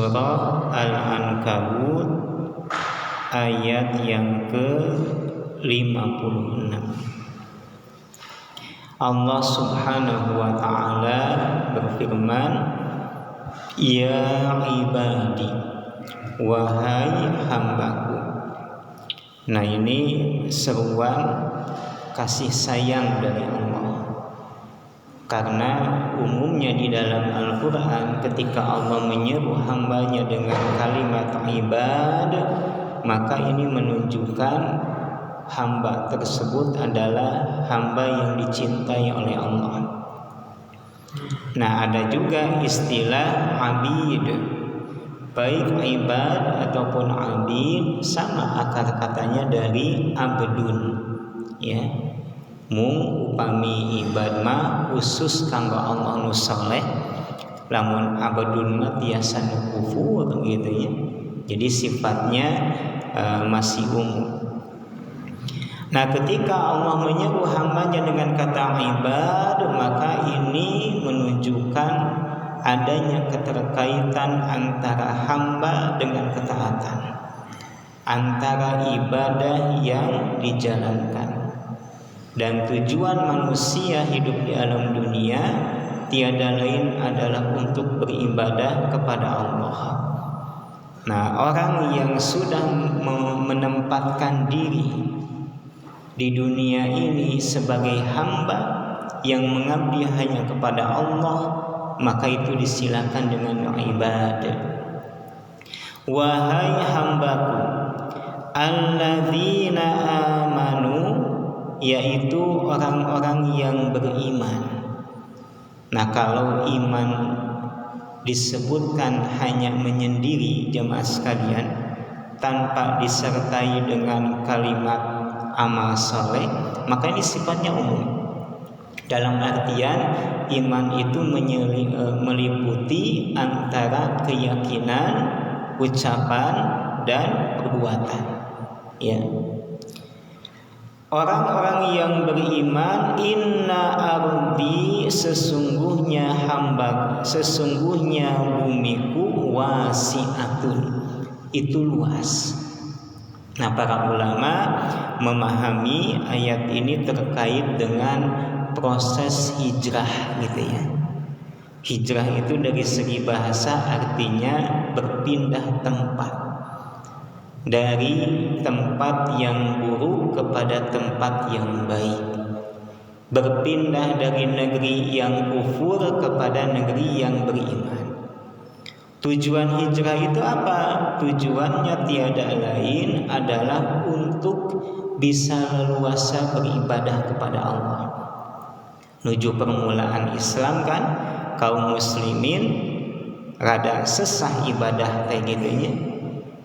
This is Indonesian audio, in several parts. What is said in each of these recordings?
Surah Al-Ankabut ayat yang ke-56. Allah Subhanahu wa ta'ala berfirman, Ya ibadi, wahai hambaku. Nah, ini seruan kasih sayang dari Allah. Karena umumnya di dalam Al-Quran ketika Allah menyeru hambanya dengan kalimat ibad, maka ini menunjukkan hamba tersebut adalah hamba yang dicintai oleh Allah. Nah, ada juga istilah abid. Baik ibad ataupun abid sama akar katanya dari abdun, ya. Mung upami ibad mah khusus kanggo Allah nu saleh, lamun abdun mah tiasa nu kufur gitu ya. Jadi sifatnya masih umum. Nah, ketika Allah menyeru hambanya dengan kata ibad, maka ini menunjukkan adanya keterkaitan antara hamba dengan ketaatan, antara ibadah yang dijalankan. Dan tujuan manusia hidup di alam dunia tiada lain adalah untuk beribadah kepada Allah. Nah, orang yang sudah menempatkan diri di dunia ini sebagai hamba yang mengabdi hanya kepada Allah, maka itu disilakan dengan ibadah. Wahai hambaku alladzina amanu, yaitu orang-orang yang beriman. Nah, kalau iman disebutkan hanya menyendiri jemaah sekalian tanpa disertai dengan kalimat amal soleh, maka ini sifatnya umum. Dalam artian iman itu meliputi antara keyakinan, ucapan, dan perbuatan, ya. Orang-orang yang beriman, inna ardi, sesungguhnya bumiku, wasi'atun, itu luas. Nah, para ulama memahami ayat ini terkait dengan proses hijrah gitu ya. Hijrah itu dari segi bahasa artinya berpindah tempat, dari tempat yang buruk kepada tempat yang baik, berpindah dari negeri yang kufur kepada negeri yang beriman. Tujuan hijrah itu apa? Tujuannya tiada lain adalah untuk bisa leluasa beribadah kepada Allah. Menuju permulaan Islam kan, kaum muslimin rada sesah ibadah kayak gitunya.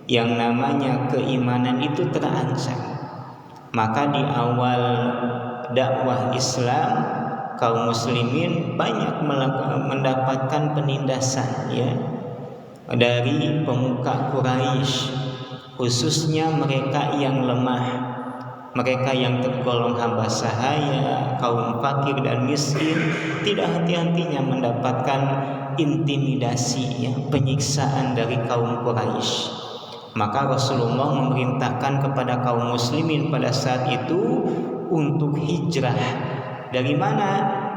Yang namanya keimanan itu terancam. Maka di awal dakwah Islam, kaum muslimin banyak mendapatkan penindasan, ya, dari pemuka Quraisy, khususnya mereka yang lemah, mereka yang tergolong hamba sahaya, kaum fakir dan miskin, tidak henti-hentinya mendapatkan intimidasi, ya, penyiksaan dari kaum Quraisy. Maka Rasulullah memerintahkan kepada kaum muslimin pada saat itu untuk hijrah. Dari mana?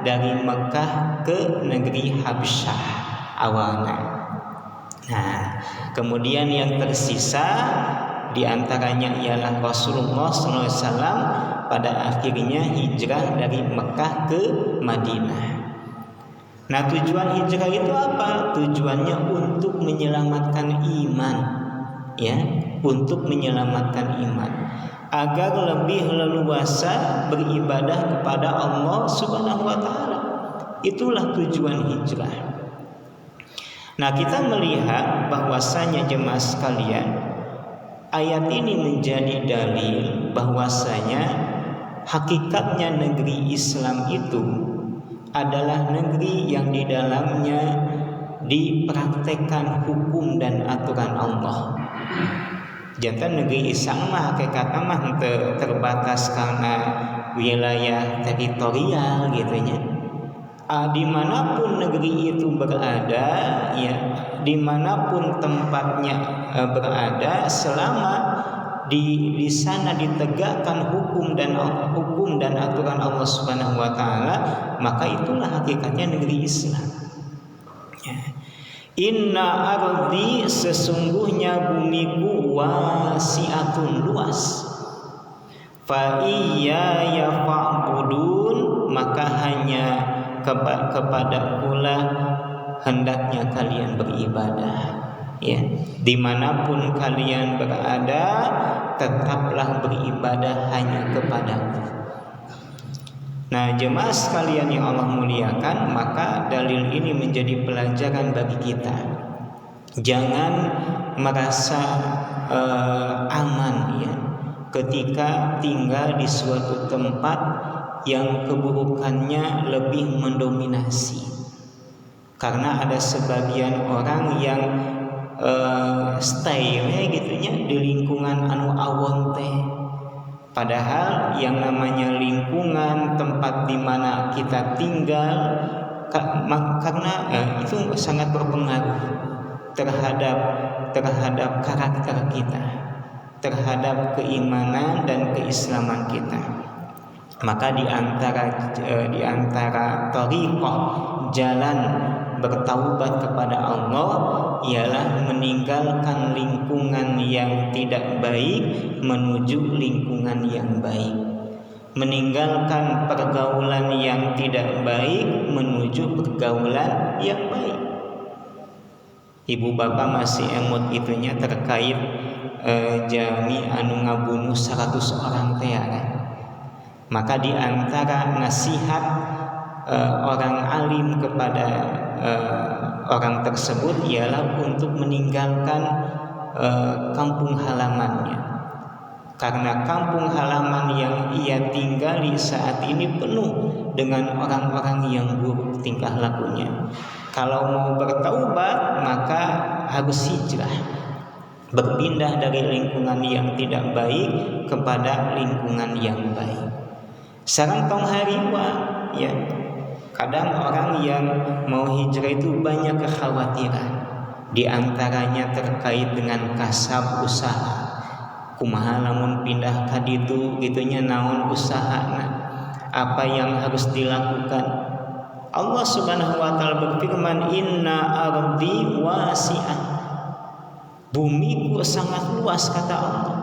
Dari Mekah ke negeri Habsyah awalnya. Nah, kemudian yang tersisa diantaranya ialah Rasulullah SAW pada akhirnya hijrah dari Mekah ke Madinah. Nah, tujuan hijrah itu apa? Tujuannya untuk menyelamatkan iman, ya, untuk menyelamatkan iman agar lebih leluasa beribadah kepada Allah Subhanahu wa ta'ala. Itulah tujuan hijrah. Nah, kita melihat bahwasanya jemaah sekalian, ayat ini menjadi dalil bahwasanya hakikatnya negeri Islam itu adalah negeri yang di dalamnya dipraktekkan hukum dan aturan Allah. Jantan negeri Islam mah hakikatnya mah terbatas karena wilayah teritorial gitu nya. dimanapun negeri itu berada, ya, dimanapun tempatnya berada, selama di sana ditegakkan hukum dan aturan Allah Subhanahu wa taala, maka itulah hakikatnya negeri Islam. Ya. Inna ardi, sesungguhnya bumiku, wasi'atun, luas. Fa iyaya fa'budun, maka hanya kepada pula hendaknya kalian beribadah. Ya, dimanapun kalian berada, tetaplah beribadah hanya kepadaku. Nah, jemaah sekalian yang Allah muliakan, maka dalil ini menjadi pelajaran bagi kita. Jangan merasa aman, ya, ketika tinggal di suatu tempat yang keburukannya lebih mendominasi. Karena ada sebagian orang yang stay gitunya di lingkungan anu awon teh. Padahal yang namanya lingkungan tempat di mana kita tinggal, karena itu sangat berpengaruh terhadap karakter kita, terhadap keimanan dan keislaman kita. Maka di antara thariqah, jalan bertaubat kepada Allah, ialah meninggalkan lingkungan yang tidak baik menuju lingkungan yang baik, meninggalkan pergaulan yang tidak baik menuju pergaulan yang baik. Ibu bapak masih emot itunya terkait jami anu ngabunuh 100 orang teh, kan? Maka di antara nasihat orang alim kepada orang tersebut ialah untuk meninggalkan kampung halamannya, karena kampung halaman yang ia tinggali saat ini penuh dengan orang-orang yang buruk tingkah lakunya. Kalau mau bertaubat, maka harus hijrah, berpindah dari lingkungan yang tidak baik kepada lingkungan yang baik. Sareng tong hariwa, ya, kadang orang yang mau hijrah itu banyak kekhawatiran. Di antaranya terkait dengan kasab usaha. Kumaha lamun pindah ka ditu gitunya, naon usahana, apa yang harus dilakukan. Allah Subhanahu wa taala berfirman, inna ardi wasi'ah, bumiku sangat luas, kata Allah.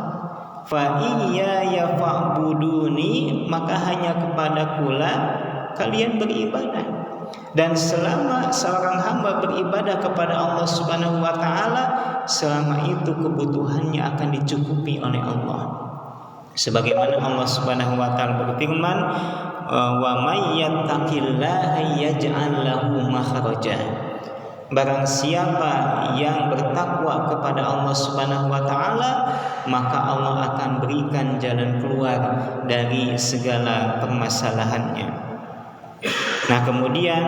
Fa iyaya fa'buduni, maka hanya kepadakulah kalian beribadah. Dan selama seorang hamba beribadah kepada Allah Subhanahu wa taala, selama itu kebutuhannya akan dicukupi oleh Allah. Sebagaimana Allah Subhanahu wa taala berfirman, wa may yattaqillaha yaj'al lahu makhraja. Barang siapa yang bertakwa kepada Allah Subhanahu wa taala, maka Allah akan berikan jalan keluar dari segala permasalahannya. Nah, kemudian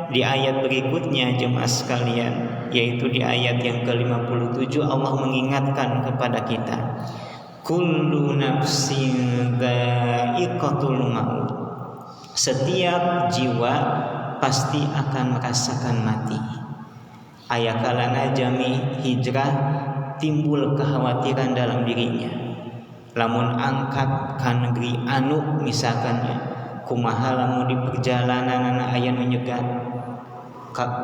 di ayat berikutnya jemaah sekalian, yaitu di ayat yang ke-57, Allah mengingatkan kepada kita, kullu nafsin dha'iqatul maut. Setiap jiwa pasti akan merasakan mati. Ayakalana jami hijrah timbul kekhawatiran dalam dirinya. Lamun angkat ka negeri anu misalkannya, kumaha lamun di perjalanan aya menyegat.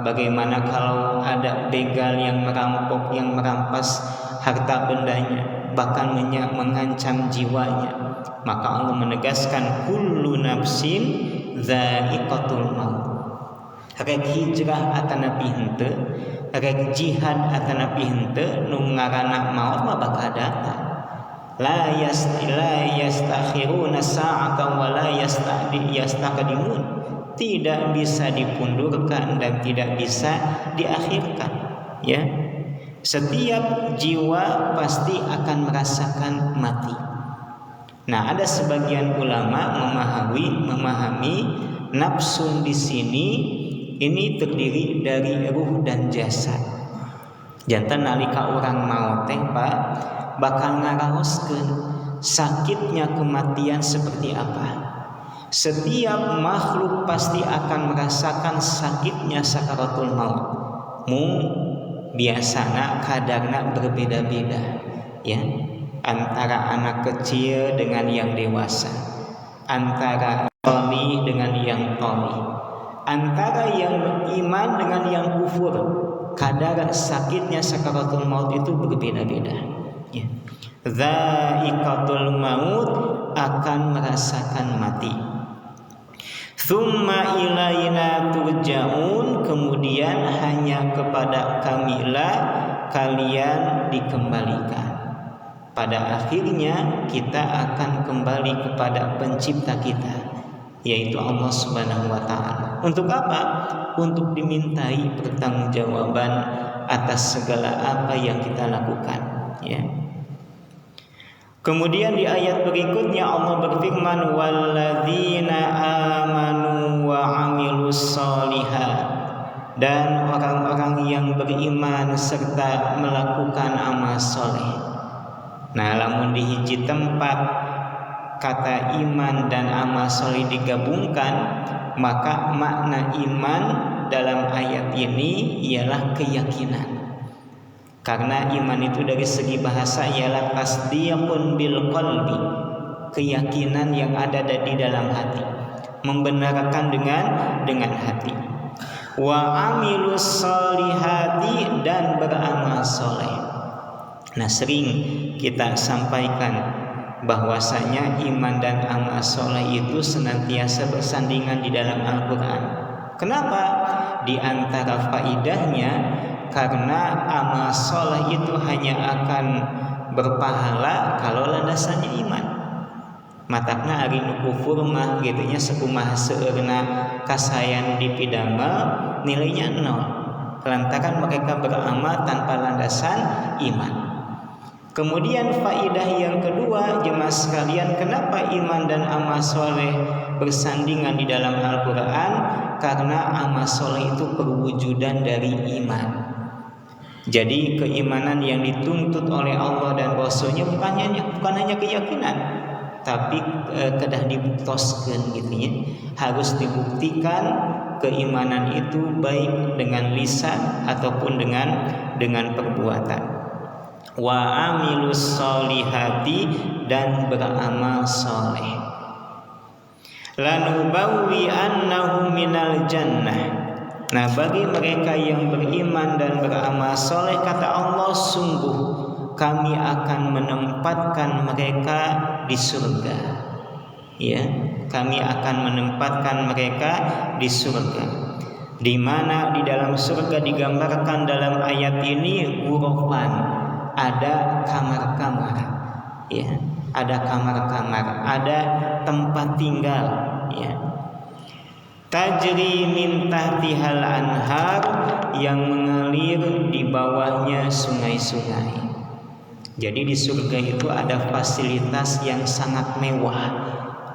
Bagaimana kalau ada begal yang merampok, yang merampas harta bendanya, bahkan mengancam jiwanya. Maka Allah menegaskan kullu nafsin dha'iqatul maut. Rek hijrah atanapi henteu, rek jihad atanapi henteu, nu ngaranna maut mah bakal datang. La yastakhiruna sa'atan wa la yastaqdimun. Tidak bisa dipundurkan dan tidak bisa diakhirkan, ya. Setiap jiwa pasti akan merasakan mati. Nah, ada sebagian ulama memahami nafsun di sini ini terdiri dari ruh dan jasad. Jantan nalika orang maut teh Pak bakal ngaraoskeun sakitnya kematian seperti apa. Setiap makhluk pasti akan merasakan sakitnya sakaratul maut. Biasana kadarna berbeda-beda, ya, antara anak kecil dengan yang dewasa, antara toli dengan yang toli, antara yang beriman dengan yang kufur. Kadar sakitnya sakaratul maut itu berbeda-beda, ya. Dzaiqatul maut, akan merasakan mati. Tsumma ilaina turja'un, kemudian hanya kepada kamilah kalian dikembalikan. Pada akhirnya kita akan kembali kepada pencipta kita, yaitu Allah Subhanahu wa taala. Untuk apa? Untuk dimintai pertanggungjawaban atas segala apa yang kita lakukan, ya. Kemudian di ayat berikutnya Allah berfirman, walladzina amanu wa amilus sholihat, dan orang-orang yang beriman serta melakukan amal soleh. Nah, lamun di hiji tempat kata iman dan amal soleh digabungkan, maka makna iman dalam ayat ini ialah keyakinan. Karena iman itu dari segi bahasa ialah tasdiqun bil qalbi, keyakinan yang ada di dalam hati, membenarkan dengan hati. Wa amilus sholihati, dan beramal soleh. Nah, sering kita sampaikan bahwasanya iman dan amal soleh itu senantiasa bersandingan di dalam Al-Quran. Kenapa? Di antara faidahnya, karena amal soleh itu hanya akan berpahala kalau landasannya iman. Matakna ari nu kufur mah gitunya sakumaha seueurna kasayan dipidamel nilainya 0, lantaran mereka beramal tanpa landasan iman. Kemudian faidah yang kedua, jemaah sekalian, kenapa iman dan amal soleh bersandingan di dalam Al-Quran? Karena amal soleh itu perwujudan dari iman. Jadi keimanan yang dituntut oleh Allah dan Rasulnya bukan hanya keyakinan, tapi kedah dibuktoskeun gitunya. Harus dibuktikan keimanan itu baik dengan lisan ataupun dengan perbuatan. Wa amilus sholihati, dan beramal soleh. Lanubawwi annahu minal jannah. Nah, bagi mereka yang beriman dan beramal soleh, kata Allah, sungguh kami akan menempatkan mereka di surga. Ya, kami akan menempatkan mereka di surga. Di mana di dalam surga digambarkan dalam ayat ini ghurafan, ada kamar-kamar. Ya, ada kamar-kamar, ada tempat tinggal, ya. Tajri min tahtihal anhar, yang mengalir di bawahnya sungai-sungai. Jadi di surga itu ada fasilitas yang sangat mewah.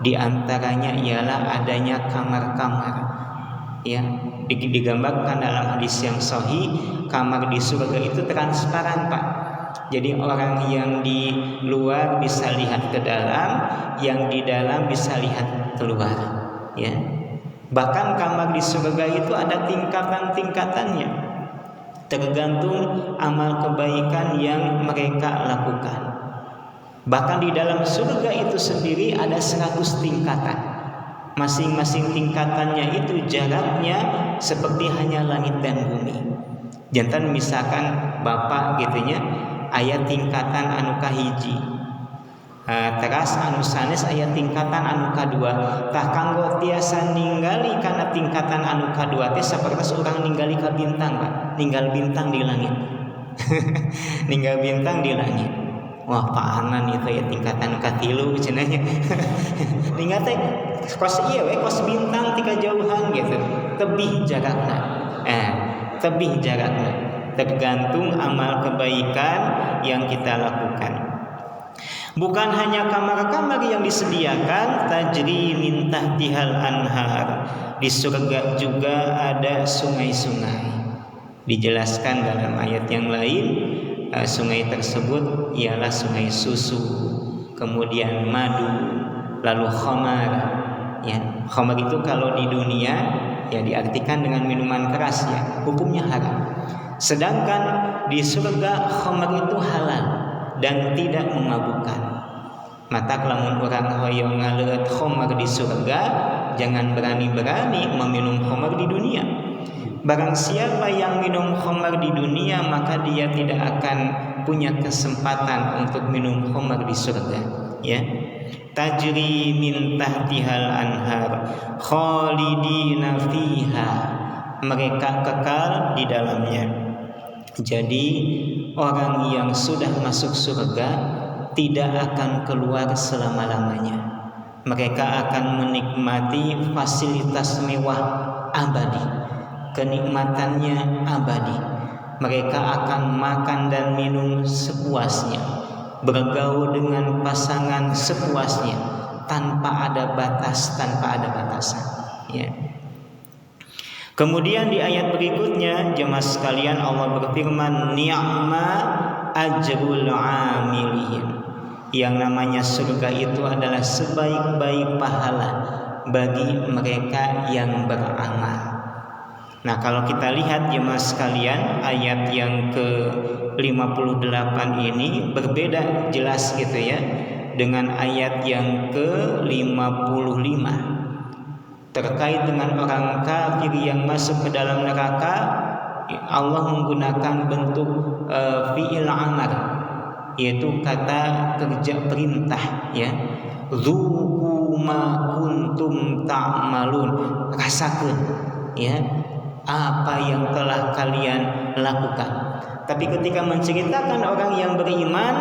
Di antaranya ialah adanya kamar-kamar. Ya, digambarkan dalam hadis yang sahih, kamar di surga itu transparan, Pak. Jadi orang yang di luar bisa lihat ke dalam, yang di dalam bisa lihat keluar, ya. Bahkan kamar di surga itu ada tingkatan-tingkatannya, tergantung amal kebaikan yang mereka lakukan. Bahkan di dalam surga itu sendiri ada 100 tingkatan. Masing-masing tingkatannya itu jaraknya seperti hanya langit dan bumi. Jantan misalkan Bapak gitunya, aya tingkatan anu kahiji, teras anu sanes aya tingkatan anu kadua. Tah kanggo tiasa ningali kana tingkatan anu kadua teh sapertos urang ningali ka bintang, Pak. Ninggal bintang di langit. Ninggal bintang di langit. Wah, paanan itu ya tingkatan katilu cenanya. Ninggal teh kos ieu we kos bintang tika jauhan gitu. Tebih jarakna. Tebih jarakna. Tergantung amal kebaikan yang kita lakukan. Bukan hanya kamar-kamar yang disediakan, tajri min tahtihal anhar. Di surga juga ada sungai-sungai. Dijelaskan dalam ayat yang lain, sungai tersebut ialah sungai susu, kemudian madu, lalu khamar, ya. Khamar itu kalau di dunia ya diartikan dengan minuman keras ya, hukumnya haram. Sedangkan di surga khamar itu halal dan tidak memabukkan. Mata kelamun orang hoyong ngaleut khamar di surga, jangan berani-berani meminum khamar di dunia. Barang siapa yang minum khamar di dunia, maka dia tidak akan punya kesempatan untuk minum khamar di surga, ya. Tajri min tahtihal anhar khalidina fiha, mereka kekal di dalamnya. Jadi orang yang sudah masuk surga tidak akan keluar selama-lamanya. Mereka akan menikmati fasilitas mewah abadi, kenikmatannya abadi. Mereka akan makan dan minum sepuasnya, bergaul dengan pasangan sepuasnya, tanpa ada batas, tanpa ada batasan, ya. Kemudian di ayat berikutnya, jemaah sekalian, Allah berfirman, ni'ma ajrul amilin. Yang namanya surga itu adalah sebaik-baik pahala bagi mereka yang beramal. Nah, kalau kita lihat jemaah sekalian, ayat yang ke-58 ini berbeda jelas gitu ya dengan ayat yang ke-55. Terkait dengan orang kafir yang masuk ke dalam neraka, Allah menggunakan bentuk fi'il amar, yaitu kata kerja perintah, ya. Dzuqu ma kuntum ta'malun, rasakeun ya apa yang telah kalian lakukan. Tapi ketika menceritakan orang yang beriman,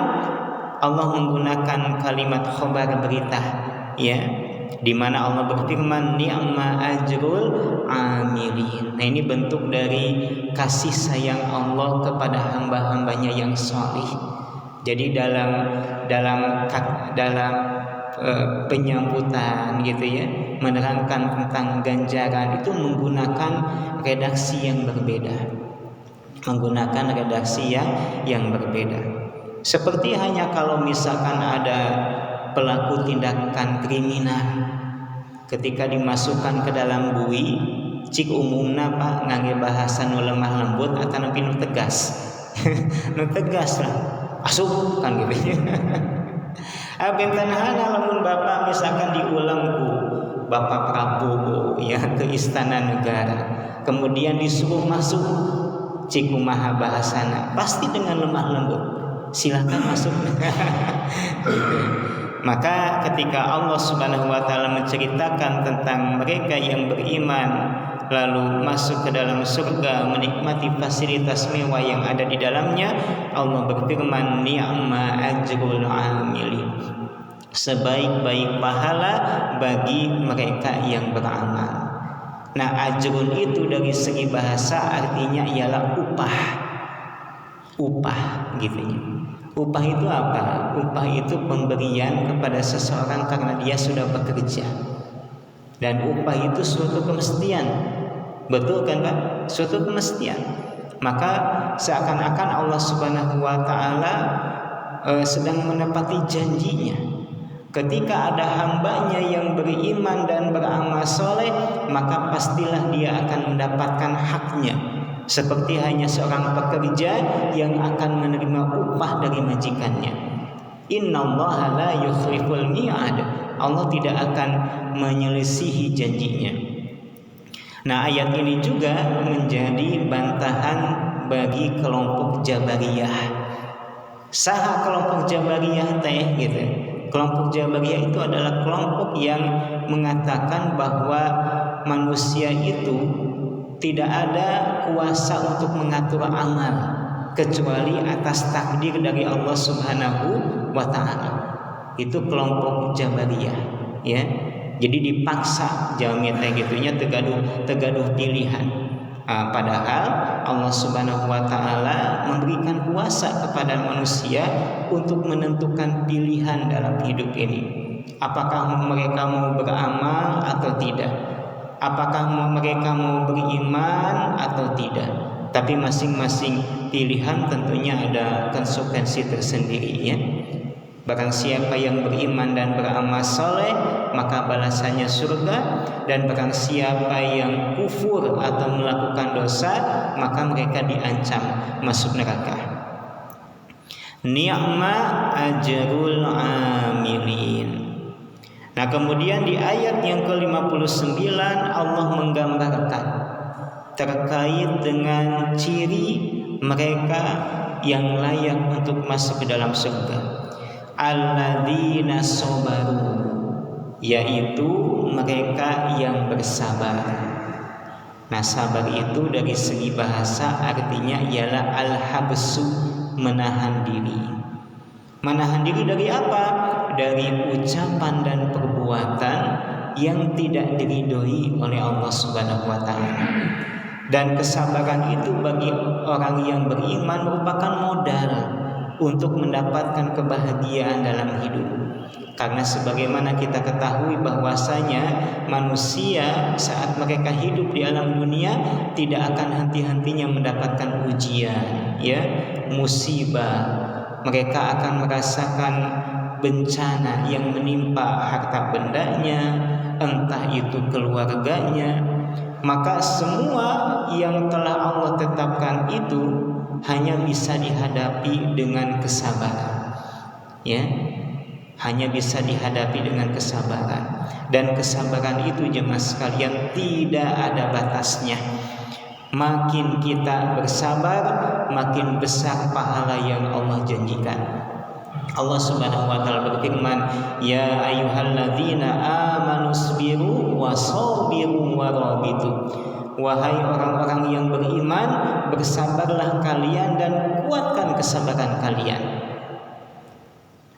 Allah menggunakan kalimat khobar, berita, ya, di mana Allah berfirman ni'ma ajrul amilin. Nah, ini bentuk dari kasih sayang Allah kepada hamba-hambanya yang salih. Jadi dalam penyambutan gitu ya, menerangkan tentang ganjaran itu menggunakan redaksi yang berbeda. Seperti hanya kalau misalkan ada pelaku tindakan kriminal ketika dimasukkan ke dalam bui, cik umumna Pak ngangge bahasa nu lemah lembut atau nepi nu tegas. Nu tegas lah, asup kan gitu. Bentanhana lamun Bapak misalkan diulang ku Bapak Prabowo ya ke istana negara, kemudian disuruh masuk, cik kumaha bahasana, pasti dengan lemah lembut, silakan masuk. Maka ketika Allah Subhanahu wa taala menceritakan tentang mereka yang beriman lalu masuk ke dalam surga menikmati fasilitas mewah yang ada di dalamnya, Allah berfirman ni'ma ajrul amilin, sebaik-baik pahala bagi mereka yang beramal. Nah, ajrun itu dari segi bahasa artinya ialah upah gitu ya. Upah itu apa? Upah itu pemberian kepada seseorang karena dia sudah bekerja. Dan upah itu suatu kemestian. Betul kan Pak? Suatu kemestian. Maka seakan-akan Allah Subhanahu wa taala sedang menepati janjinya. Ketika ada hambanya yang beriman dan beramal soleh, maka pastilah dia akan mendapatkan haknya. Seperti hanya seorang pekerja yang akan menerima upah dari majikannya. Innallaha la yukhliful mi'ad. Allah tidak akan menyelisihi janjinya. Nah, ayat ini juga menjadi bantahan bagi kelompok Jabariyah. Saha kelompok Jabariyah teh gitu. Kelompok Jabariyah itu adalah kelompok yang mengatakan bahwa manusia itu tidak ada kuasa untuk mengatur amal kecuali atas takdir dari Allah Subhanahu wa taala. Itu kelompok Jabariyah, ya. Jadi dipaksa jalmi teh gitunya tegaduh pilihan. Padahal Allah Subhanahu wa taala memberikan kuasa kepada manusia untuk menentukan pilihan dalam hidup ini. Apakah mereka mau beramal atau tidak? Apakah mereka mau beriman atau tidak? Tapi masing-masing pilihan tentunya ada konsekuensi tersendiri, ya. Barang siapa yang beriman dan beramal soleh, maka balasannya surga. Dan barang siapa yang kufur atau melakukan dosa, maka mereka diancam masuk neraka. Ni'ma ajrul amilin. Nah, kemudian di ayat yang ke-59 Allah menggambarkan terkait dengan ciri mereka yang layak untuk masuk ke dalam surga. Alladzina sabaru, yaitu mereka yang bersabar. Nah, sabar itu dari segi bahasa artinya ialah al-habsu, menahan diri. Menahan diri dari apa? Dari ucapan dan perbuatan yang tidak diridhoi oleh Allah Subhanahu wa taala. Dan kesabaran itu bagi orang yang beriman merupakan modal untuk mendapatkan kebahagiaan dalam hidup. Karena sebagaimana kita ketahui bahwasanya manusia saat mereka hidup di alam dunia tidak akan henti-hentinya mendapatkan ujian, ya, musibah. Mereka akan merasakan bencana yang menimpa harta bendanya, entah itu keluarganya. Maka semua yang telah Allah tetapkan itu hanya bisa dihadapi dengan kesabaran, ya, hanya bisa dihadapi dengan kesabaran. Dan kesabaran itu jemaah sekalian tidak ada batasnya. Makin kita bersabar, makin besar pahala yang Allah janjikan. Allah Subhanahu wa taala berfirman, "Ya ayyuhalladzina amanu sabiru wasabiru warabitu." Wahai orang-orang yang beriman, bersabarlah kalian dan kuatkan kesabaran kalian.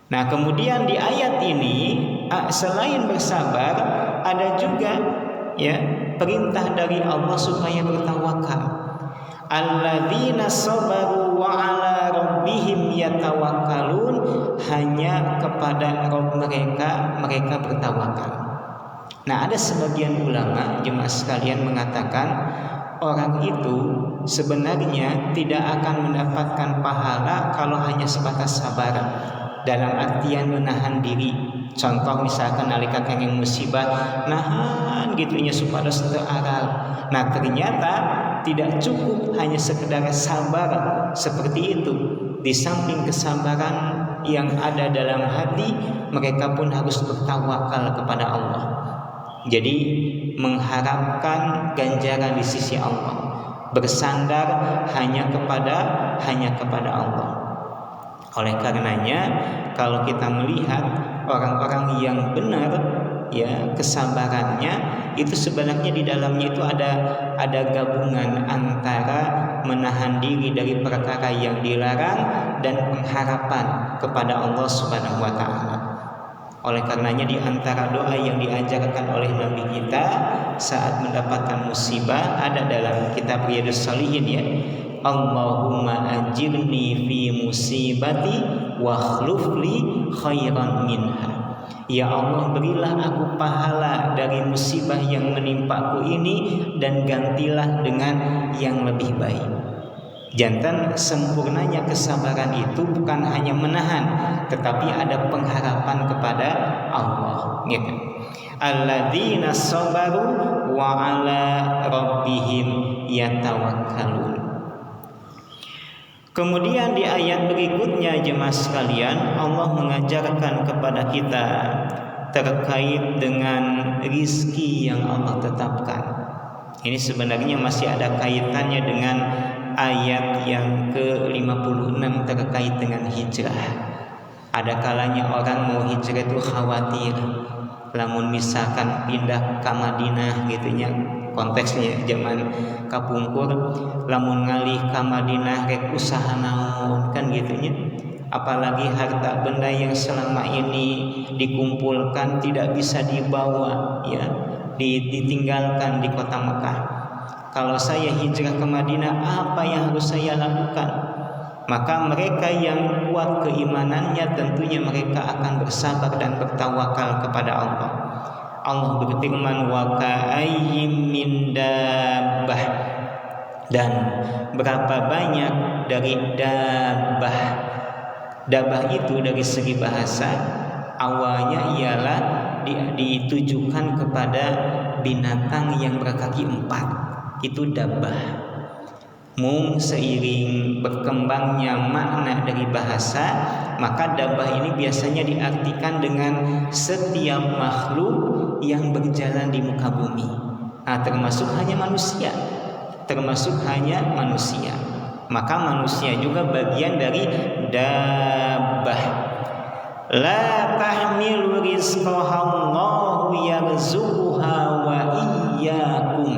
Nah, kemudian di ayat ini selain bersabar ada juga, ya, perintah dari Allah supaya bertawakal. Alladzina sabaru wa ala rabbihim yatawakkalun, hanya kepada Rabb mereka bertawakal. Nah, ada sebagian ulama jemaah sekalian mengatakan orang itu sebenarnya tidak akan mendapatkan pahala kalau hanya sebatas sabar, dalam artian menahan diri. Contoh misalkan nalika kenging musibah nahan gitunya supados teu aral. Nah, ternyata tidak cukup hanya sekedar sabar seperti itu. Di samping kesabaran yang ada dalam hati, mereka pun harus bertawakal kepada Allah. Jadi mengharapkan ganjaran di sisi Allah, bersandar hanya kepada Allah. Oleh karenanya, kalau kita melihat orang-orang yang benar, ya, kesabarannya itu sebenarnya di dalamnya itu ada gabungan antara menahan diri dari perkara yang dilarang dan pengharapan kepada Allah Subhanahu wa taala. Oleh karenanya di antara doa yang diajarkan oleh Nabi kita saat mendapatkan musibah ada dalam kitab Riyadhus Shalihin, ya. Allahumma ajirni fi musibati wa akhlif li khairan minha. Ya Allah, berilah aku pahala dari musibah yang menimpaku ini dan gantilah dengan yang lebih baik. Jantan sempurnanya kesabaran itu bukan hanya menahan, tetapi ada pengharapan kepada Allah, gitu. Alladzina sabaru wa ala rabbihim yatawakkalun. Kemudian di ayat berikutnya jemaah sekalian, Allah mengajarkan kepada kita terkait dengan rizki yang Allah tetapkan. Ini sebenarnya masih ada kaitannya dengan ayat yang ke-56 terkait dengan hijrah. Ada kalanya orang mau hijrah itu khawatir, lamun misalkan pindah ke Madinah gitunya, konteksnya zaman kapungkur, lamun ngalih ke Madinah rek usaha naon kan gitunya. Apalagi harta benda yang selama ini dikumpulkan tidak bisa dibawa, ya, ditinggalkan di kota Mekah. Kalau saya hijrah ke Madinah, apa yang harus saya lakukan? Maka mereka yang kuat keimanannya tentunya mereka akan bersabar dan bertawakal kepada Allah. Allah berfirman, wa ka'ayyim min dabbah, dan berapa banyak dari dabbah. Dabah itu dari segi bahasa awalnya ialah ditujukan kepada binatang yang berkaki 4. Itu dabah. Seiring berkembangnya makna dari bahasa, maka dabah ini biasanya diartikan dengan setiap makhluk yang berjalan di muka bumi. Termasuk hanya manusia. Maka manusia juga bagian dari dabah. La tahmilu rizqahallahu yarzuquha wa iyyakum.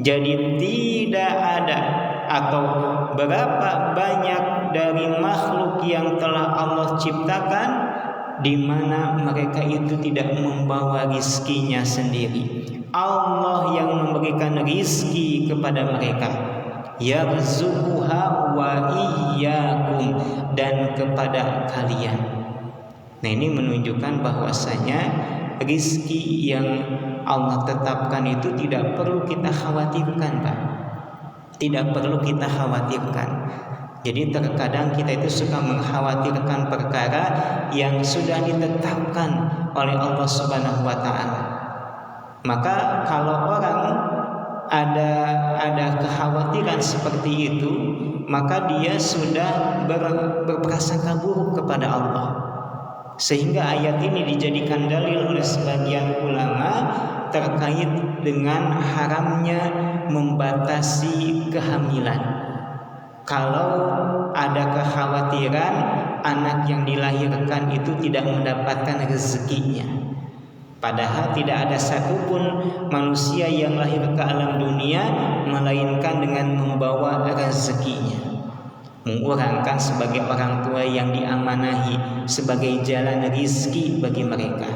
Jadi tidak ada atau berapa banyak dari makhluk yang telah Allah ciptakan di mana mereka itu tidak membawa rizkinya sendiri. Allah yang memberikan rizki kepada mereka. Yarzuquha wa iyyakum, dan kepada kalian. Nah, ini menunjukkan bahwasanya rizki yang Allah tetapkan itu tidak perlu kita khawatirkan, Pak. Tidak perlu kita khawatirkan. Jadi terkadang kita itu suka mengkhawatirkan perkara yang sudah ditetapkan oleh Allah Subhanahu wa taala. Maka kalau orang ada kekhawatiran seperti itu, maka dia sudah berprasangka buruk kepada Allah. Sehingga ayat ini dijadikan dalil oleh sebagian ulama terkait dengan haramnya membatasi kehamilan. Kalau ada kekhawatiran anak yang dilahirkan itu tidak mendapatkan rezekinya, padahal tidak ada satupun manusia yang lahir ke alam dunia melainkan dengan membawa rezekinya. Mengurangkan sebagai orang tua yang diamanahi sebagai jalan rizki bagi mereka.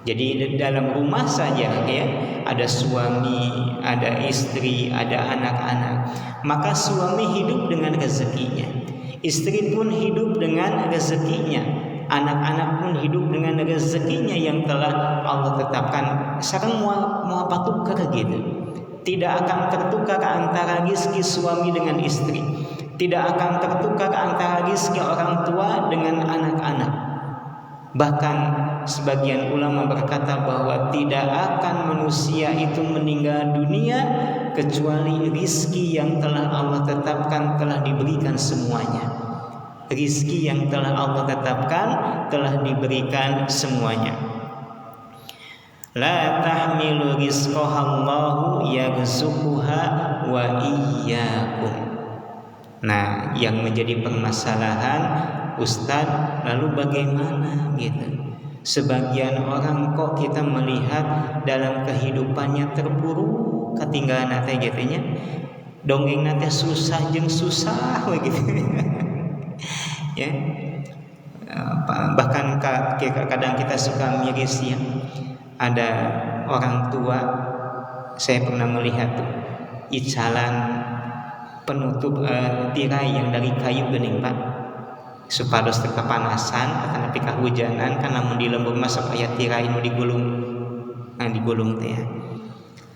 Jadi dalam rumah saja ya, ada suami, ada istri, ada anak-anak. Maka suami hidup dengan rezekinya, istri pun hidup dengan rezekinya, anak-anak pun hidup dengan rezekinya yang telah Allah tetapkan. Sekarang mau apa tukar gitu? Tidak akan tertukar antara rezeki suami dengan istri. Tidak akan tertukar antara rezeki orang tua dengan anak-anak. Bahkan sebagian ulama berkata bahwa tidak akan manusia itu meninggal dunia kecuali rezeki yang telah Allah tetapkan telah diberikan semuanya. Rezeki yang telah Allah tetapkan telah diberikan semuanya. La tahmilu rizqahallahu yarzuquha wa iyyakum. Nah, yang menjadi permasalahan, Ustadz, lalu bagaimana gitu? Sebagian orang kok kita melihat dalam kehidupannya terpuruk, ketinggalan nate gitu nya. Dongeng nate susah jeung susah gitu. Ya. Bahkan kadang kita suka miris ya. Ada orang tua, saya pernah melihat tuh icalan penutup tirai yang dari kayu bening Pak, supados teu kapanasan atau nepi kahujanan kan lamun di lembur masuk aya tirai nu digulung. Digulung teh ya.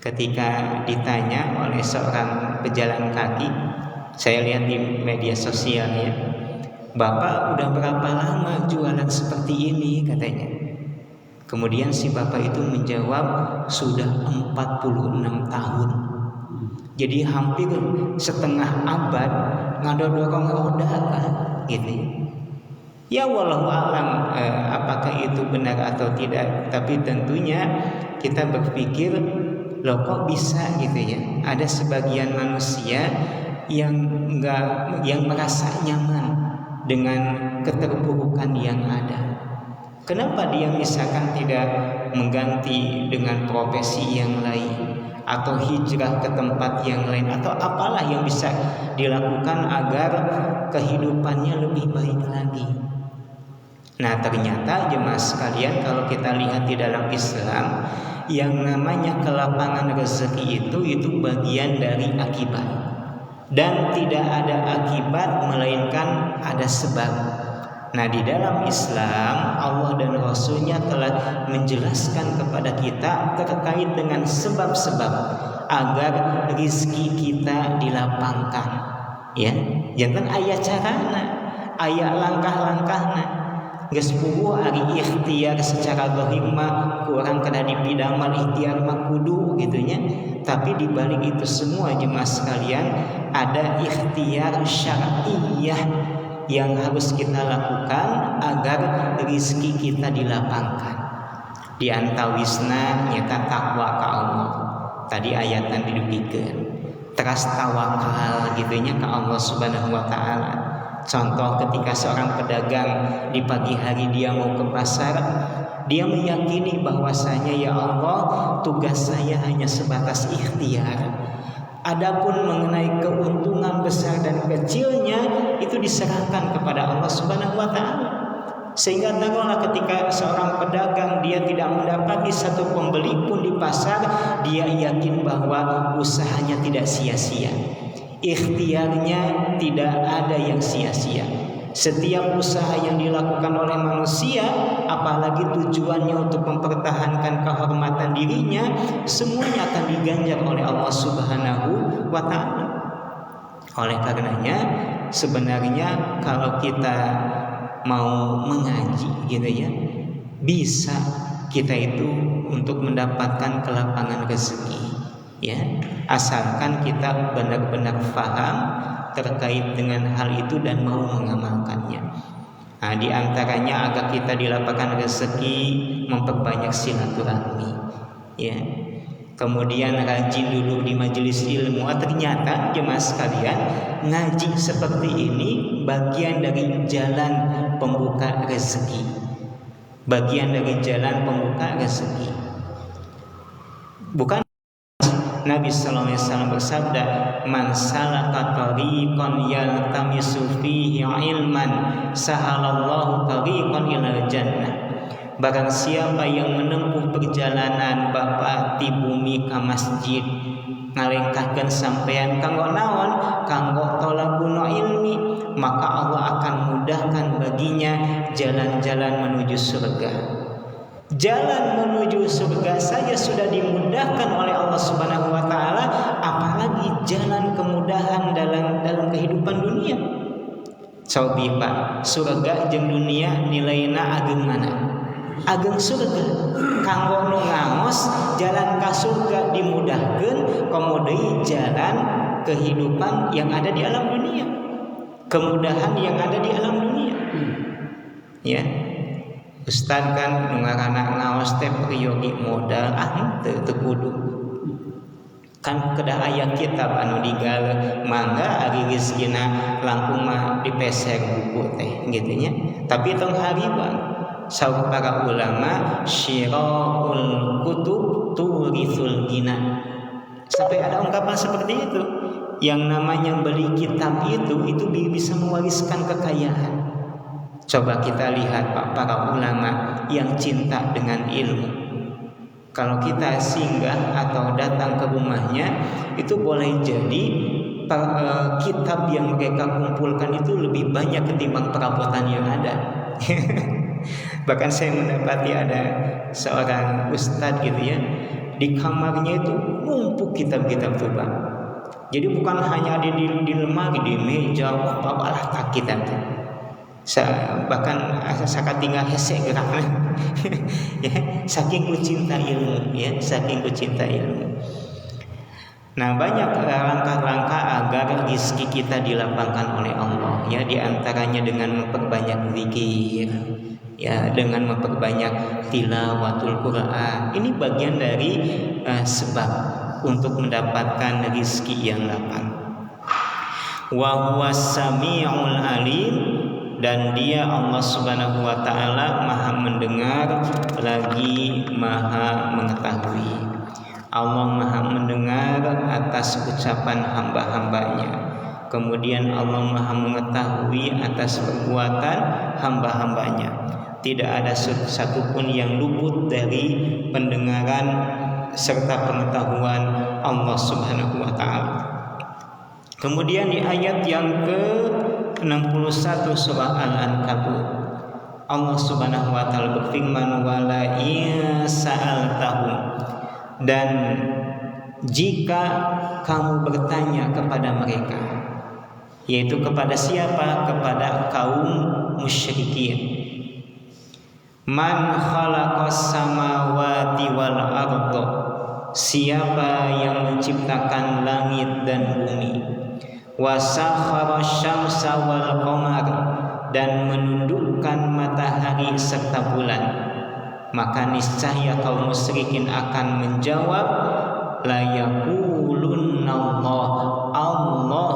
Ketika ditanya oleh seorang pejalan kaki, saya lihat di media sosial ya, "Bapak udah berapa lama jualan seperti ini?" katanya. Kemudian si bapak itu menjawab, "Sudah 46 tahun." Jadi hampir setengah abad ngadodorong roda kan gitu. Ya wallahu alam apakah itu benar atau tidak, tapi tentunya kita berpikir loh kok bisa gitu ya. Ada sebagian manusia yang merasa nyaman dengan keterpurukan yang ada. Kenapa dia misalkan tidak mengganti dengan profesi yang lain, atau hijrah ke tempat yang lain, atau apalah yang bisa dilakukan agar kehidupannya lebih baik lagi. Nah, ternyata jemaah sekalian, kalau kita lihat di dalam Islam, yang namanya kelapangan rezeki itu bagian dari akibat. Dan tidak ada akibat melainkan ada sebab. Nah, di dalam Islam Allah dan Rasulnya telah menjelaskan kepada kita terkait dengan sebab-sebab agar rizki kita dilapangkan. Ya, jangan ayat carana. aya langkah-langkahna. Geus puguh ari ikhtiar secara zahir mah kurang kada dipidang mal ikhtiar mah kudu gitu nya. Tapi di balik itu semua jemaah sekalian ada ikhtiar syar'iyyah yang harus kita lakukan agar rezeki kita dilapangkan. Di antawisna nyata takwa ka Allah. Tadi ayatan didupikeun. Teras tawakal gitu nya ka Allah Subhanahu wa taala. Contoh ketika seorang pedagang di pagi hari dia mau ke pasar, dia meyakini bahwasanya ya Allah, tugas saya hanya sebatas ikhtiar. Adapun mengenai keuntungan besar dan kecilnya itu diserahkan kepada Allah Subhanahu wa taala. Sehingga taruhlah ketika seorang pedagang dia tidak mendapati satu pembeli pun di pasar, dia yakin bahwa usahanya tidak sia-sia. Ikhtiarnya tidak ada yang sia-sia. Setiap usaha yang dilakukan oleh manusia, apalagi tujuannya untuk mempertahankan kehormatan dirinya, semuanya akan diganjar oleh Allah Subhanahu wa taala. Oleh karenanya, sebenarnya kalau kita mau mengaji gitu ya, bisa kita itu untuk mendapatkan kelapangan rezeki ya, asalkan kita benar-benar paham terkait dengan hal itu dan mau mengamalkannya. Nah, di antaranya agar kita dilapangkan rezeki, memperbanyak silaturahmi ya. Kemudian rajin duduk di majelis ilmu. Ternyata jemaah sekalian, ngaji seperti ini bagian dari jalan pembuka rezeki. Bagian dari jalan pembuka rezeki. Bukan Nabi sallallahu alaihi wasallam bersabda, "Man salaka tariqan yaltamisu fihi ilman, sahalallahu tariqan ilal jannah." Barang siapa yang menempuh perjalanan bapak di bumi ka masjid ngalengkahkeun sampean kanggo naon? Kanggo tolabuna ilmi, maka Allah akan mudahkan baginya jalan-jalan menuju surga. Jalan menuju surga saja sudah dimudahkan oleh Allah Subhanahu wa taala, apalagi jalan kemudahan dalam kehidupan dunia. Cobi Pak, surga jeung dunia nilaina ageung mana? Ageung surga. Kanggo nu ngangos jalan ka surga dimudahkeun, kemudian jalan kehidupan yang ada di alam dunia. Kemudahan yang ada di alam dunia. Ya. Ustaz kan nu ngaranna ngaos teh priyogi modal teu kudu. Kan kedah aya kitab anu digale mangga ari rezekina langkung mah dipeser buku teh gitu nya. Tapi tong hariwang saur para ulama syiraul kutub turithul gina. Sampai ada ungkapan seperti itu. Yang namanya beli kitab itu bisa mewariskan kekayaan. Coba kita lihat Pak, para ulama yang cinta dengan ilmu. Kalau kita singgah atau datang ke rumahnya, itu boleh jadi kitab yang mereka kumpulkan itu lebih banyak ketimbang perabotan yang ada. Bahkan saya mendapati ada seorang ustadz gitu ya, di kamarnya itu numpuk kitab-kitab tuh Pak. Jadi bukan hanya ada di lemari, di meja, bawalah tak kitab tuh. Bahkan sakatinggal hese gerakna. Ya, saking ku cinta ilmu ya, saking ku cinta ilmu. Nah, banyak langkah-langkah agar rezeki kita dilapangkan oleh Allah ya, di antaranya dengan memperbanyak zikir ya, dengan memperbanyak tilawatul Quran. Ini bagian dari sebab untuk mendapatkan rezeki yang lapang. Wa huwas samiul alim, dan dia Allah Subhanahu wa taala Maha mendengar lagi Maha mengetahui. Allah Maha mendengar atas ucapan hamba-hambanya. Kemudian Allah Maha mengetahui atas perbuatan hamba-hambanya. Tidak ada satupun yang luput dari pendengaran serta pengetahuan Allah Subhanahu wa taala. Kemudian di ayat yang ke-61 surah Al-Ankabut, Allah Subhanahu wa taala berfirman, wala in sa'altahum, dan jika kamu bertanya kepada mereka, Yaitu kepada siapa? Kepada kaum musyrikin. Man khalaqas samawati wal arda, siapa yang menciptakan langit dan bumi. Wa sakhara syamsa wal qamar, dan menundukkan matahari serta bulan. Maka niscaya kaum musyrikin akan menjawab, la yaqulunna Allah, Allah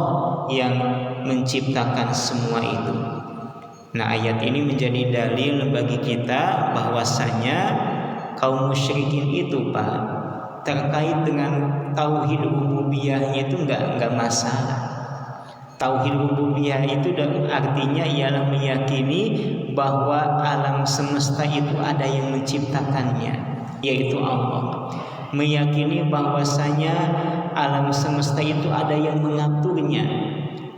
yang menciptakan semua itu. Nah, ayat ini menjadi dalil bagi kita bahwasanya kaum musyrikin itu, Pak, terkait dengan tauhid rububiyahnya itu enggak masalah. Tauhid rububiyah itu artinya ialah meyakini bahwa alam semesta itu ada yang menciptakannya, yaitu Allah. Meyakini bahwasanya alam semesta itu ada yang mengaturnya,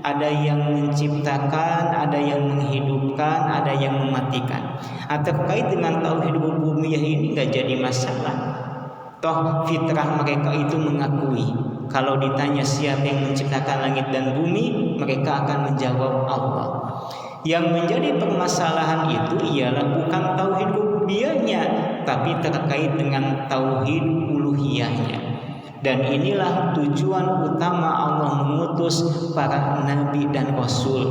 ada yang menciptakan, ada yang menghidupkan, ada yang mematikan. Terkait dengan tauhid rububiyah ini enggak jadi masalah. Toh fitrah mereka itu mengakui. Kalau ditanya siapa yang menciptakan langit dan bumi, mereka akan menjawab Allah. Yang menjadi permasalahan itu ialah bukan tauhid rububiyahnya, tapi terkait dengan tauhid uluhiyahnya. Dan inilah tujuan utama Allah mengutus para nabi dan rasul.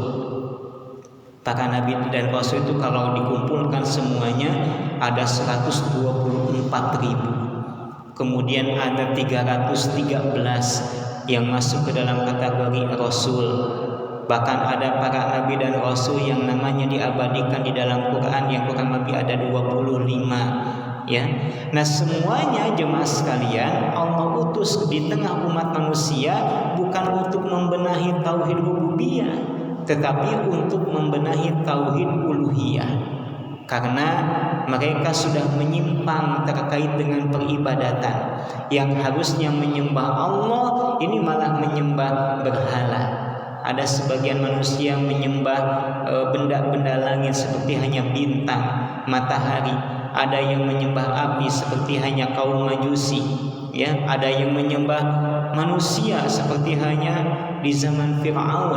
Para nabi dan rasul itu kalau dikumpulkan semuanya ada 124.000. Kemudian ada 313 yang masuk ke dalam kategori rasul. Bahkan ada para nabi dan rasul yang namanya diabadikan di dalam Quran yang kurang lebih ada 25. Ya, nah semuanya jemaah sekalian Allah utus di tengah umat manusia bukan untuk membenahi tauhid rububiyah, tetapi untuk membenahi tauhid uluhiyah. Karena mereka sudah menyimpang terkait dengan peribadatan. Yang harusnya menyembah Allah, ini malah menyembah berhala. Ada sebagian manusia menyembah benda-benda langit seperti hanya bintang, matahari. Ada yang menyembah api seperti hanya kaum Majusi, ya. Ada yang menyembah manusia seperti hanya di zaman Fir'aun,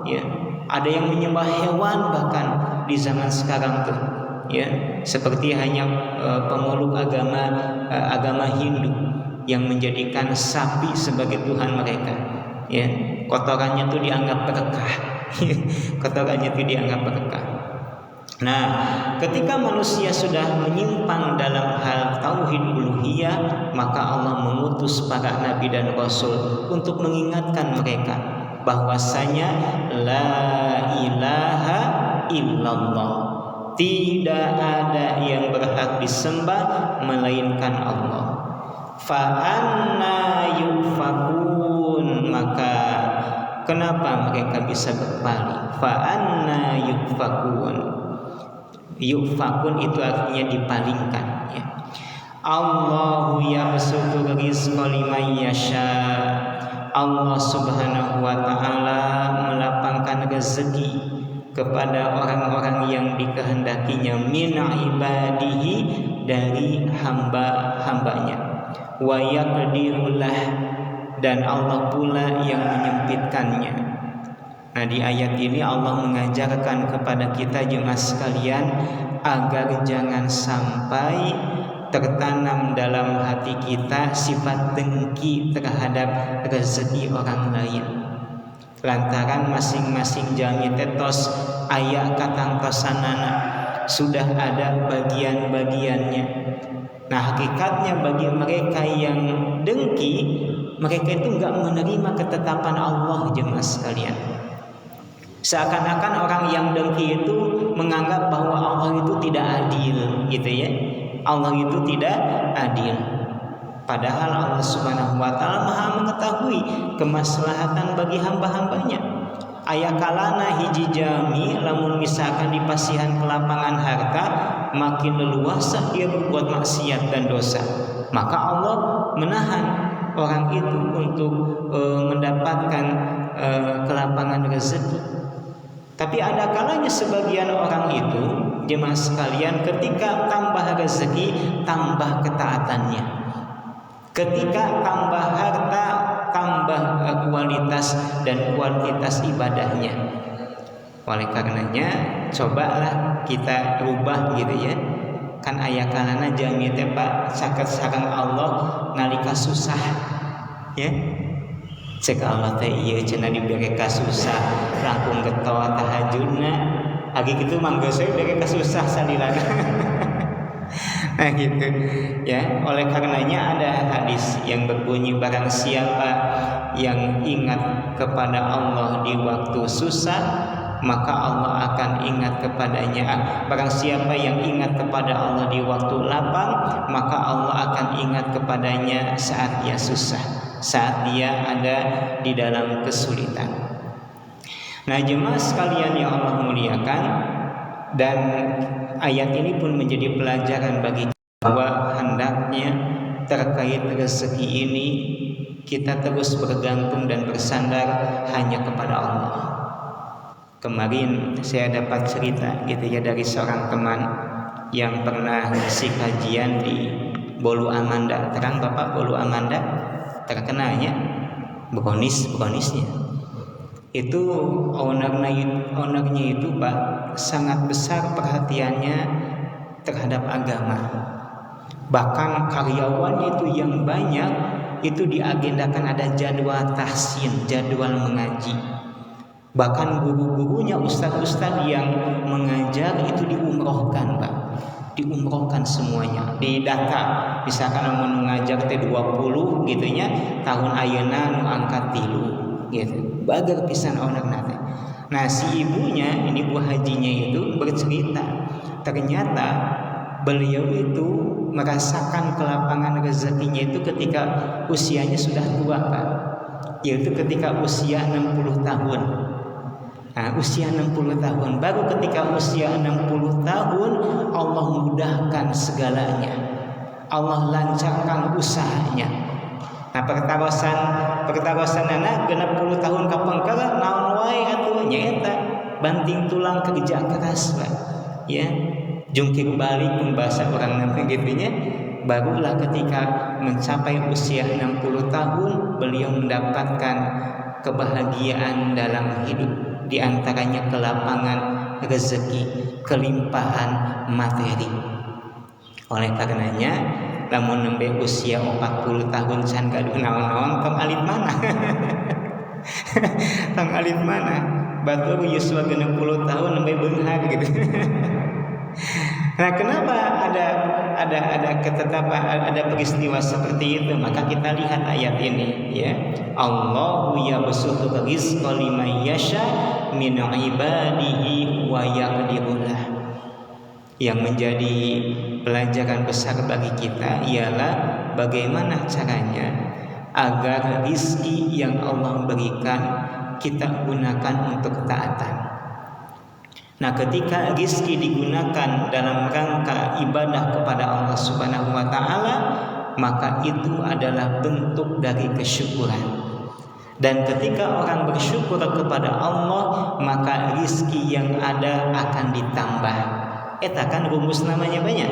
ya. Ada yang menyembah hewan bahkan di zaman sekarang tuh, ya. Seperti hanya pemeluk agama Hindu yang menjadikan sapi sebagai Tuhan mereka, ya. Kotorannya tuh dianggap berkah. Kotorannya tuh dianggap berkah. Nah, ketika manusia sudah menyimpang dalam hal tauhid uluhiyah, maka Allah mengutus para nabi dan rasul untuk mengingatkan mereka bahwasanya la ilaha illallah, tidak ada yang berhak disembah melainkan Allah. Fa anna yufakun, maka kenapa mereka bisa berpaling? Fa anna yufakun. Yufakun itu artinya dipalingkan, ya. Allahu yabsutu rizqa liman yasha. Allah Subhanahu wa taala melapangkan rezeki kepada orang-orang yang dikehendakinya min ibadihi, dari hamba-hambanya. Wa yaqdirulah, dan Allah pula yang menyempitkannya. Nah, di ayat ini Allah mengajarkan kepada kita jemaah sekalian agar jangan sampai tertanam dalam hati kita sifat dengki terhadap rezeki orang lain. Lantaran masing-masing jami tetos aya katang tosanana, sudah ada bagian-bagiannya. Nah, hakikatnya bagi mereka yang dengki, mereka itu enggak menerima ketetapan Allah jemaah sekalian. Seakan-akan orang yang dengki itu menganggap bahwa Allah itu tidak adil, gitu ya. Allah itu tidak adil. Padahal Allah Subhanahu wa taala Maha mengetahui kemaslahatan bagi hamba-hambanya. Aya kalana hiji jami lamun misalkan di pasihan kelapangan harta, makin leluasa dia berbuat maksiat dan dosa, maka Allah menahan orang itu untuk mendapatkan kelapangan rezeki. Tapi ada kalanya sebagian orang itu jemaah sekalian ketika tambah rezeki tambah ketaatannya, ketika tambah harta tambah menambah kualitas dan kuantitas ibadahnya. Oleh karenanya cobalah kita rubah gitu ya. Kan aya kalana jami teh Pak saket sareng Allah nalika susah ya. Cek Allah teh ieu cenah dibere kasusah langkung getoa tahajudna agi kitu mangga saya bere kasusah salilana. Nah gitu ya. Oleh karenanya ada hadis yang berbunyi barang siapa yang ingat kepada Allah di waktu susah maka Allah akan ingat kepadanya. Barang siapa yang ingat kepada Allah di waktu lapang maka Allah akan ingat kepadanya saat dia susah, saat dia ada di dalam kesulitan. Nah jemaah sekalian yang Allah muliakan, dan ayat ini pun menjadi pelajaran bagi kita bahwa hendaknya terkait rezeki ini kita terus bergantung dan bersandar hanya kepada Allah. Kemarin saya dapat cerita gitu ya dari seorang teman yang pernah ngisi kajian di Bolu Amanda. Terang Bapak Bolu Amanda terkenalnya Bronisnya. Itu ownernya itu Pak sangat besar perhatiannya terhadap agama. Bahkan karyawannya itu yang banyak itu diagendakan ada jadwal tahsin, jadwal mengaji. Bahkan guru-gurunya, ustaz-ustaz yang mengajar itu diumrohkan Pak. Diumrohkan semuanya, didata. Misalkan mau mengajar T20 gitu nya, tahun ayeuna nu angkat 3 gitu. Bager pisan owner nate. Nah, si ibunya, ini Bu hajinya itu bercerita, ternyata beliau itu merasakan kelapangan rezekinya itu ketika usianya sudah tua Pak. Yaitu ketika usia 60 tahun. Nah, usia 60 tahun, baru ketika usia 60 tahun Allah mudahkan segalanya. Allah lancarkan usahanya. Nah, pertarosan anak 60 tahun kapengker naon wae atuh nyaeta banting tulang kerja keras Pak. Ya, jungkir balik pun bahasa orang nanti gitunya. Barulah ketika mencapai usia 60 tahun beliau mendapatkan kebahagiaan dalam hidup. Di antaranya kelapangan rezeki, kelimpahan materi. Oleh karenanya, lamun nembe usia 40 tahun can gaduh naon-naon tong alit mana? Tong alit mana? Batur yuswa 60 tahun nembe beunghar gitu. Nah, kenapa ada ketetapan, ada peristiwa seperti itu? Maka kita lihat ayat ini ya. Allahu yabsutu rizqa liman yasha min ibadihi wa yaqdirulah. Yang menjadi pelajaran besar bagi kita ialah bagaimana caranya agar rizki yang Allah berikan kita gunakan untuk ketaatan. Nah, ketika rizki digunakan dalam rangka ibadah kepada Allah Subhanahu wa taala, maka itu adalah bentuk dari kesyukuran. Dan ketika orang bersyukur kepada Allah, maka rizki yang ada akan ditambah. Eta kan rumus namanya banyak.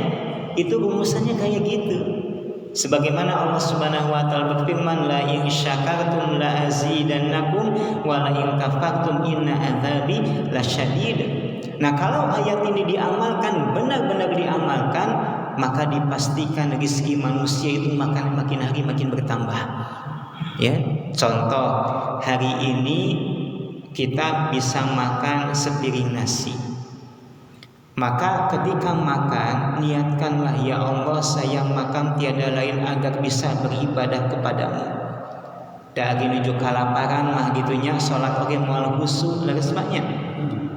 Itu rumusannya kayak gitu. Sebagaimana Allah Subhanahu wa taala berfirman, la in syakartum la azidannakum wa la in kafartum inna adzabi lasyadid. Nah, kalau ayat ini diamalkan, benar-benar diamalkan, maka dipastikan rezeki manusia itu makin hari makin bertambah. Ya, contoh hari ini kita bisa makan sepiring nasi. Maka ketika makan, niatkanlah, ya Allah, saya makan tiada lain agar bisa beribadah kepadamu. Da nuju kalaparan mah gitunya, salat oge moal khusyuk leresmanya.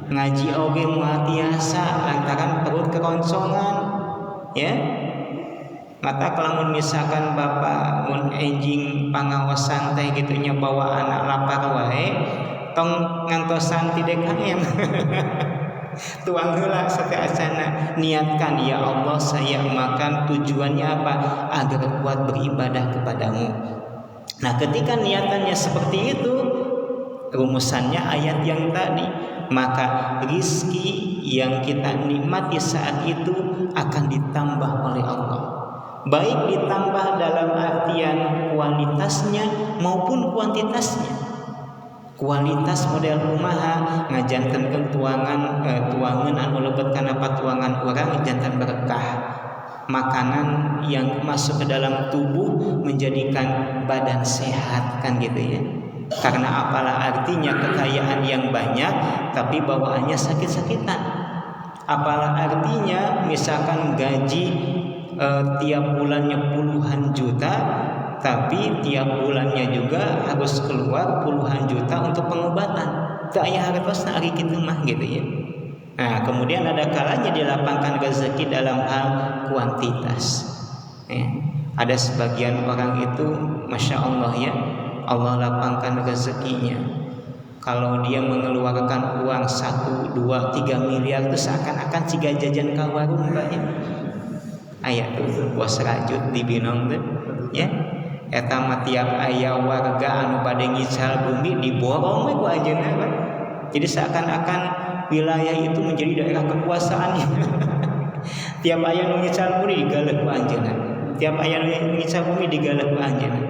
Ngaji oge moal tiasa lantaran perut keroncongan, ya. Mata kelamun misalkan bapak mun enjing pangaosan teh gitunya bawa anak lapar wae, tong ngantosan ti DKM. Tuang heula sateasana, niatkan, ya Allah saya makan tujuannya apa? Agar kuat beribadah kepadamu. Nah, ketika niatannya seperti itu, rumusannya ayat yang tadi, maka rizki yang kita nikmati saat itu akan ditambah oleh Allah. baik ditambah dalam artian kualitasnya maupun kuantitasnya. Kualitas model kumaha ngajantankeun tuangan anu lebet kana patuangan urang jantan berkah. Makanan yang masuk ke dalam tubuh menjadikan badan sehat, kan gitu ya. Karena apalah artinya kekayaan yang banyak tapi bawaannya sakit-sakitan. Apalah artinya misalkan gaji tiap bulannya puluhan juta tapi tiap bulannya juga harus keluar puluhan juta untuk pengobatan. Teu aya hartosna ari kitu mah gitu ya. Nah, kemudian ada kalanya dilapangkan rezeki dalam hal kuantitas. Ada sebagian orang itu, masya Allah ya, Allah lapangkan rezekinya. Kalau dia mengeluarkan uang 1, 2, 3 miliar itu seakan-akan ciga jajan ka warung ya. Aya tuh bos rajut di Binong tuh, ya. Eta mah tiap aya warga anu bade ngical bumi diborong we ku ajeuna, Pak. Jadi seakan-akan wilayah itu menjadi daerah kekuasaannya. Tiap aya nu ngical bumi digaleh ku anjeunna. Tiap aya nu ngical bumi digaleh ku anjeunna.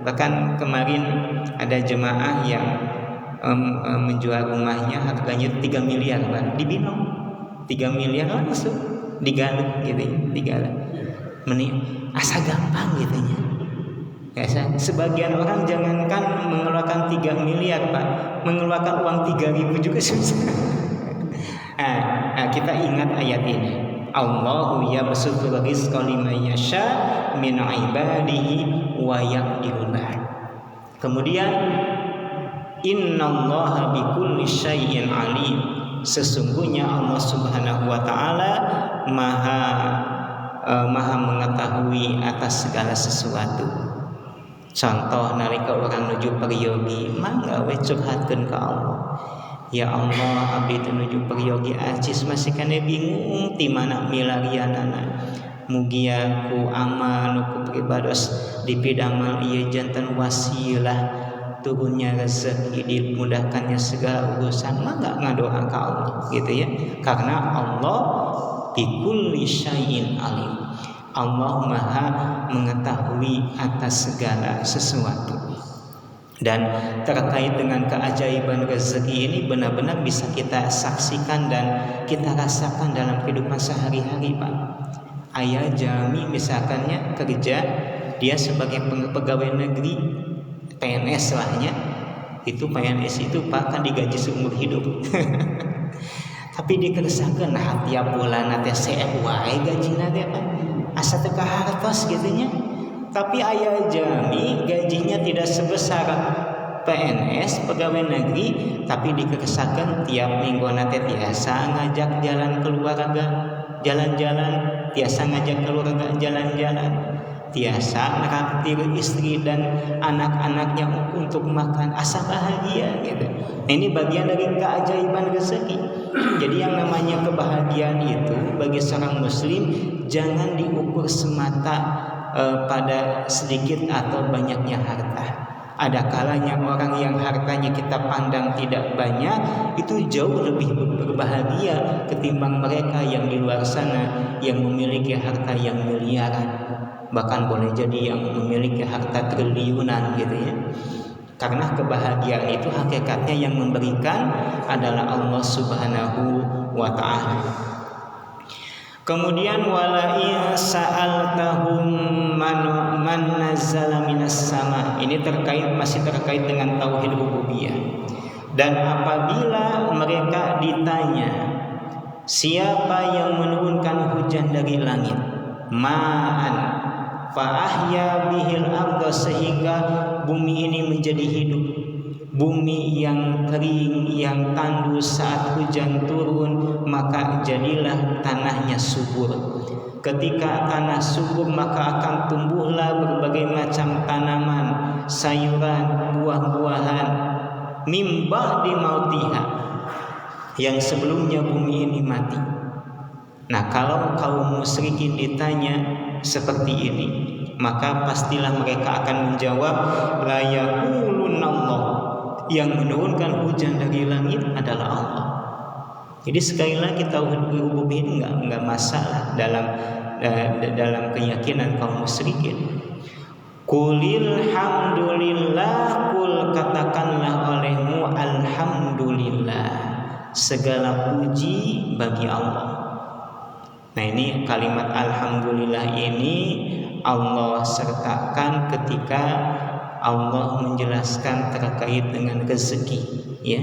Bahkan kemarin ada jemaah yang menjual rumahnya harganya 3 miliar, Pak. Di Binong. 3 miliar langsung digaleh gitu ya, digaleh. Asa gampang gitu ya. Ya, sebagian orang jangankan mengeluarkan 3 miliar, Pak, mengeluarkan uang 3.000 juga susah. Kita ingat ayat ini. Allahu yabsutu rizqa liman yasha min ibadihi wa yaqdiru. Kemudian innallaha bikulli syai'in alim. Sesungguhnya Allah Subhanahu wa taala maha mengetahui atas segala sesuatu. Contoh nalika orang nuju peryogi mangga we curhatkeun ka Allah. Ya Allah, abdi teu nuju peryogi acis masih kana bingung ti mana milarianana. Mugia ku amal nu ku pribados dipidamal ieu janten wasilah turunnya rezeki, dimudahkannya segala urusan, mangga ngadoa ka Allah gitu ya. Karena Allah bikulli syai'in alim. Allah maha mengetahui atas segala sesuatu. Dan terkait dengan keajaiban rezeki ini benar-benar bisa kita saksikan dan kita rasakan dalam kehidupan sehari-hari, Pak. Ayah jami misalkannya kerja, dia sebagai pegawai negeri PNS lahnya, itu PNS itu Pak kan digaji seumur hidup. Tapi dikeresakeun tiap bulan teh seek wae gajina teh Pak. Asa teu kahartos gitu nya. Tapi aya jami gajinya tidak sebesar PNS pegawai negeri, tapi dikeresakeun tiap minggona teh tiasa ngajak jalan keluarga, jalan-jalan, tiasa ngajak keluarga jalan-jalan, tiasa naktir istri dan anak-anaknya untuk makan, asa bahagia gitu. Ini bagian dari keajaiban rezeki. Jadi yang namanya kebahagiaan itu bagi seorang muslim jangan diukur semata pada sedikit atau banyaknya harta. Ada kalanya orang yang hartanya kita pandang tidak banyak itu jauh lebih berbahagia ketimbang mereka yang di luar sana yang memiliki harta yang miliaran. Bahkan boleh jadi yang memiliki harta triliunan gitu ya. Karena kebahagiaan itu hakikatnya yang memberikan adalah Allah Subhanahu wa ta'ala. Kemudian wala in sa'altahum man nazzala minas sama. Ini masih terkait dengan tauhid rububiyah. Dan apabila mereka ditanya siapa yang menurunkan hujan dari langit, ma'an fa'ahya bihil arda, sehingga bumi ini menjadi hidup. Bumi yang kering, yang tandus saat hujan turun, maka jadilah tanahnya subur. Ketika tanah subur, maka akan tumbuhlah berbagai macam tanaman, sayuran, buah-buahan. Mimba di mautiha, yang sebelumnya bumi ini mati. Nah, kalau kaum musyrikin ditanya seperti ini, maka pastilah mereka akan menjawab la yaqulunallah, yang menurunkan hujan dari langit adalah Allah. Jadi sekali lagi tauhid rububiyah ini enggak masalah dalam keyakinan kaum musyrikin. Qulil hamdulillah, kul katakanlah olehmu alhamdulillah, segala puji bagi Allah. Nah, ini kalimat alhamdulillah ini Allah sertakan ketika Allah menjelaskan terkait dengan rezeki, ya.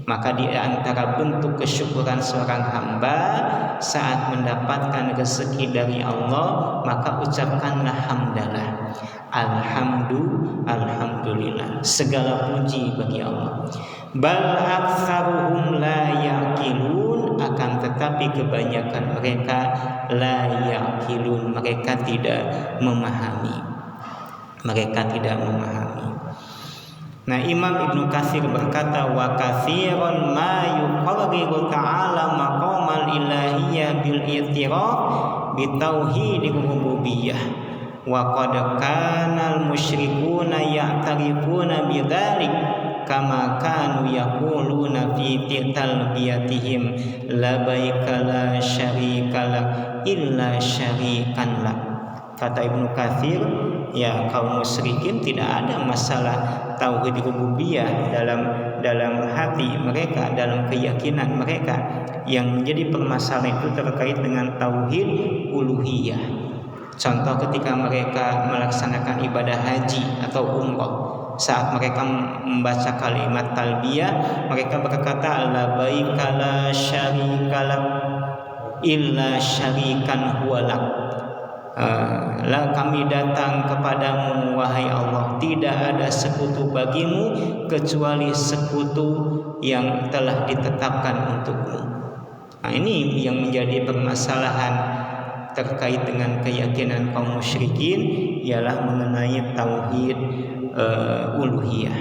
Maka di antara bentuk kesyukuran seorang hamba saat mendapatkan rezeki dari Allah, maka ucapkanlah hamdalah. Alhamdulillah, segala puji bagi Allah. Bal aktsaruhum la yaqilun, akan tetapi kebanyakan mereka la yaqilun, mereka tidak memahami. Nah, Imam Ibnu Katsir berkata, wa katsiran ma yuqarriru ta'ala maqamal ilahiyyah bil i'tiraf bi tauhidir rububiyyah wa qad kana al musyrikuuna ya'tarifuna bidzalik kama kanu yaquluna fi talbiyatihim labaika la syarika lak illa syarikan lak. Kata Ibnu Katsir, ya, kaum musyrikin tidak ada masalah tauhid rububiyah dalam hati mereka, dalam keyakinan mereka. Yang menjadi permasalahan itu terkait dengan tauhid uluhiyah. Contoh ketika mereka melaksanakan ibadah haji atau umrah, saat mereka membaca kalimat talbiyah, mereka berkata labaika la syarikalak illa syarikan huwalak. Kami datang kepadamu wahai Allah, tidak ada sekutu bagimu kecuali sekutu yang telah ditetapkan untukmu. Nah, ini yang menjadi permasalahan terkait dengan keyakinan kaum musyrikin, ialah mengenai tauhid uluhiyah.